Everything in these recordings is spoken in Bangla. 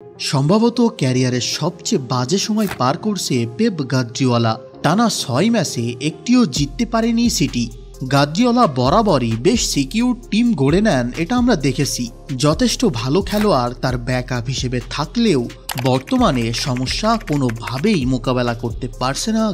সম্ভবত ক্যারিয়ারের সবচেয়ে বাজে সময় পার করছে পেপ গার্দিওলা। টানা ৬ ম্যাচে একটিও জিততে পারেনি সিটি। গার্দিওলা বরাবরই বেশ সিকিউর টিম গড়ে নেন, এটা আমরা দেখেছি। যথেষ্ট ভালো খেলোয়াড় তার ব্যাকআপ হিসেবে থাকলেও বর্তমানে সমস্যা কোনোভাবেই মোকাবেলা করতে পারছে না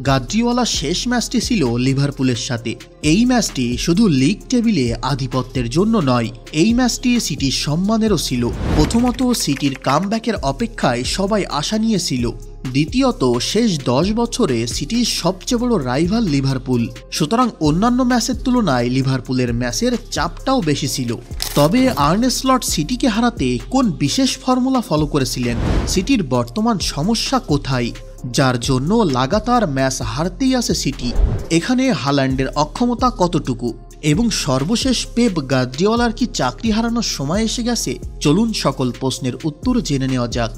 গার্দিওলা শেষ ম্যাচটি ছিল লিভারপুলের সাথে। এই ম্যাচটি শুধু লিগ টেবিলে আধিপত্যের জন্য নয়, এই ম্যাচটি সিটির সম্মানেরও ছিল। প্রথমত সিটির কামব্যাকের অপেক্ষায় সবাই আশা নিয়েছিল। দ্বিতীয়ত শেষ ১০ বছরে সিটির সবচেয়ে বড় রাইভাল লিভারপুল, সুতরাং অন্যান্য ম্যাচের তুলনায় লিভারপুলের ম্যাচের চাপটাও বেশি ছিল। তবে আর্নে স্লট সিটিকে হারাতে কোন বিশেষ ফর্মুলা ফলো করেছিলেন? সিটির বর্তমান সমস্যা কোথায়, যার জন্য লাগাতার ম্যাচ হারতেই আছে সিটি? এখানে হাল্যান্ডের অক্ষমতা কতটুকু? এবং সর্বশেষ পেপ গার্দিওলার কি চাকরি হারানোর সময় এসে গেছে? চলুন সকল প্রশ্নের উত্তর জেনে নেওয়া যাক।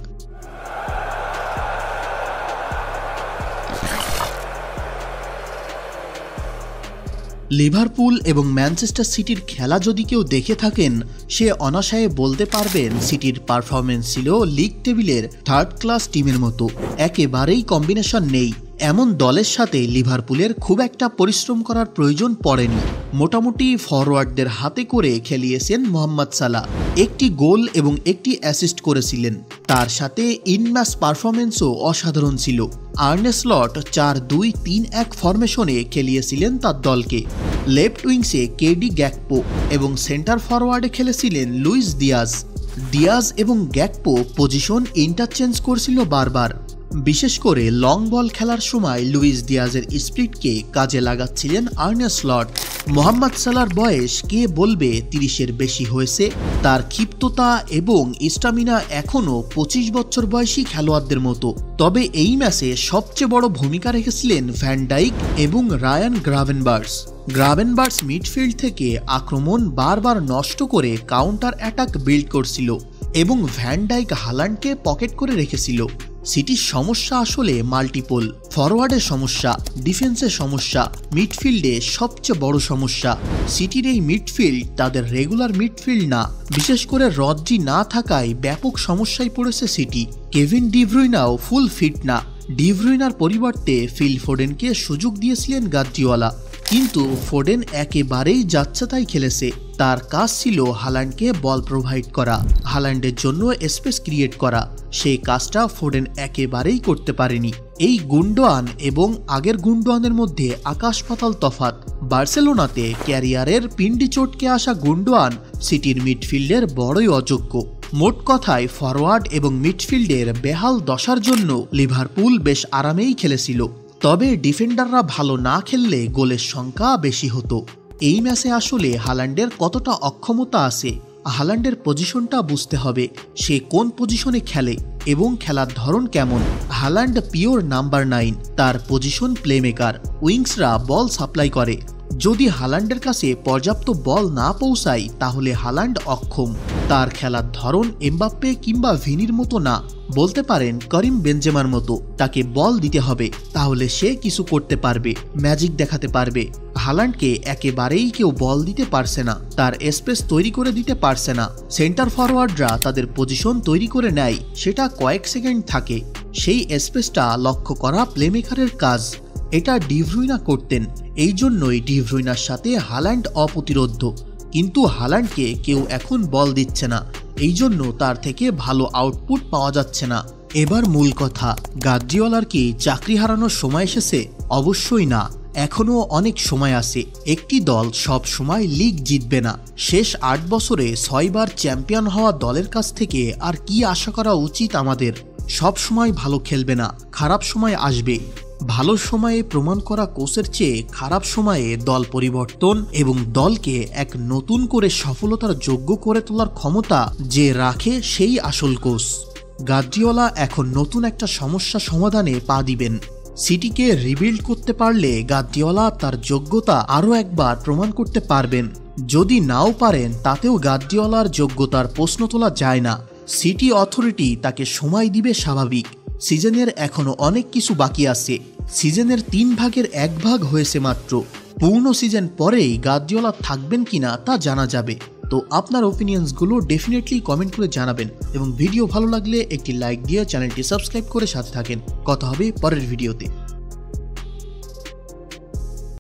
লিভারপুল এবং ম্যানচেস্টার সিটির খেলা যদি কেউ দেখে থাকেন, সে অনায়াসে বলতে পারবেন সিটির পারফরমেন্স ছিল লিগ টেবিলের থার্ড ক্লাস টিমের মতো। একেবারেই কম্বিনেশন নেই। এমন দলের সাথে লিভারপুলের খুব একটা পরিশ্রম করার প্রয়োজন পড়েনি। মোটামুটি ফরওয়ার্ডদের হাতে করে খেলিয়েছেন মোহাম্মদ সালাহ, একটি গোল এবং একটি অ্যাসিস্ট করেছিলেন। তার সাথে ইন ম্যাচ পারফরমেন্সও অসাধারণ ছিল। আর্নে স্লট ৪-২-৩-১ ফরমেশনে খেলিয়েছিলেন তার দলকে। লেফট উইংসে কেডি গ্যাকপো এবং সেন্টার ফরওয়ার্ডে খেলেছিলেন লুইস দিয়াজ এবং গ্যাকপো পজিশন ইন্টারচেঞ্জ করছিল বারবার। বিশেষ করে লং বল খেলার সময় লুইস দিয়াজের স্পিডকে কাজে লাগাচ্ছিলেন আর্নে স্লট। মোহাম্মদ সালাহর বয়স কে বলবে ৩০-এর বেশি হয়েছে। তার ক্ষিপ্ততা এবং স্টামিনা এখনও ২৫ বছর বয়সী খেলোয়াড়দের মতো। তবে এই ম্যাচে সবচেয়ে বড় ভূমিকা রেখেছিলেন ভ্যান ডাইক এবং রায়ান গ্রাভেনবার্স মিডফিল্ড থেকে আক্রমণ বারবার নষ্ট করে কাউন্টার অ্যাটাক বিল্ড করছিল এবং ভ্যান ডাইক হাল্যান্ডকে পকেট করে রেখেছিল। সিটির সমস্যা আসলে মাল্টিপল। ফরওয়ার্ডের সমস্যা, ডিফেন্সের সমস্যা, মিডফিল্ডে সবচেয়ে বড় সমস্যা। সিটির এই মিডফিল্ড তাদের রেগুলার মিডফিল্ড না, বিশেষ করে রদ্রি না থাকায় ব্যাপক সমস্যায় পড়েছে সিটি। কেভিন ডি ব্রুইনাও ফুল ফিট না। ডি ব্রুইনার পরিবর্তে ফিল ফোডেনকে সুযোগ দিয়েছিলেন গার্দিওলা, কিন্তু ফোডেন একেবারেই যাচ্ছে তাই খেলেছে। তার কাজ ছিল হাল্যান্ডকে বল প্রোভাইড করা, হাল্যান্ডের জন্য স্পেস ক্রিয়েট করা। সেই কাজটা ফোডেন একেবারেই করতে পারেনি। এই গুন্ডোয়ান এবং আগের গুন্ডোয়ানের মধ্যে আকাশ পাতাল তফাৎ। বার্সেলোনাতে ক্যারিয়ারের পিন্ডি চটকে আসা গুন্ডোয়ান সিটির মিডফিল্ডের বড়ই অযোগ্য। মোট কথায় ফরওয়ার্ড এবং মিডফিল্ডের বেহাল দশার জন্য লিভারপুল বেশ আরামেই খেলেছিল। তবে ডিফেন্ডাররা ভালো না খেললে গোলের সংখ্যা বেশি হতো। এই ম্যাচে আসলে হাল্যান্ডের কতটা অক্ষমতা আছে, হাল্যান্ডের পজিশনটা বুঝতে হবে। সে কোন পজিশনে খেলে এবং খেলার ধরন কেমন। হাল্যান্ড পিওর নাম্বার 9, তার পজিশন প্লেমেকার। উইংসরা বল সাপ্লাই করে। যদি হাল্যান্ডের কাছে পর্যাপ্ত বল না পৌঁছায় তাহলে হাল্যান্ড অক্ষম। তার খেলার ধরন এমবাপ্পে কিংবা ভিনির মতো না, বলতে পারেন করিম বেনজেমার মতো। তাকে বল দিতে হবে, তাহলে সে কিছু করতে পারবে, ম্যাজিক দেখাতে পারবে। হাল্যান্ডকে একেবারেই কেউ বল দিতে পারছে না, তার স্পেস তৈরি করে দিতে পারছে না। সেন্টার ফরওয়ার্ডরা তাদের পজিশন তৈরি করে নেয়, সেটা কয়েক সেকেন্ড থাকে। সেই স্পেসটা লক্ষ্য করা প্লেমেকারের কাজ। এটা ডি ব্রুইনা করতেন। এই জন্যই ডি ব্রুইনার সাথে হাল্যান্ড অপ্রতিরোধ্য। কিন্তু হাল্যান্ডকে কেউ এখন বল দিচ্ছে না, এই জন্য তার থেকে ভালো আউটপুট পাওয়া যাচ্ছে না। এবার মূল কথা, গার্দিওলার কি চাকরি হারানোর সময় এসেছে? অবশ্যই না, এখনও অনেক সময় আছে। একটি দল সব সময় লিগ জিতবে না। শেষ ৮ বছরে ৬ বার চ্যাম্পিয়ন হওয়া দলের কাছ থেকে আর কি আশা করা উচিত আমাদের? সব সময় ভালো খেলবে না, খারাপ সময় আসবে। ভালো সময়ে প্রমাণ করা কোচের চেয়ে খারাপ সময়ে দল পরিবর্তন এবং দলকে এক নতুন করে সফলতার যোগ্য করে তোলার ক্ষমতা যে রাখে, সেই আসল কোচ। গার্দিওলা এখন নতুন একটা সমস্যা সমাধানে পা দিবেন। সিটিকে রিবিল্ড করতে পারলে গার্দিওলা তার যোগ্যতা আরও একবার প্রমাণ করতে পারবেন। যদি নাও পারেন তাতেও গার্দিওলার যোগ্যতার প্রশ্ন তোলা যায় না। সিটি অথরিটি তাকে সময় দিবে স্বাভাবিক। সিজনের এখনো অনেক কিছু বাকি আছে। সিজনের 3 ভাগের 1 ভাগ হয়েছে মাত্র। পূর্ণ সিজন পরেই গার্দিওলা থাকবেন কিনা তা জানা যাবে। তো আপনার ওপিনিয়ন্সগুলো ডেফিনেটলি কমেন্ট করে জানাবেন এবং ভিডিও ভালো লাগলে একটি লাইক দিয়ে চ্যানেলটি সাবস্ক্রাইব করে সাথে থাকেন। কথা হবে পরের ভিডিওতে।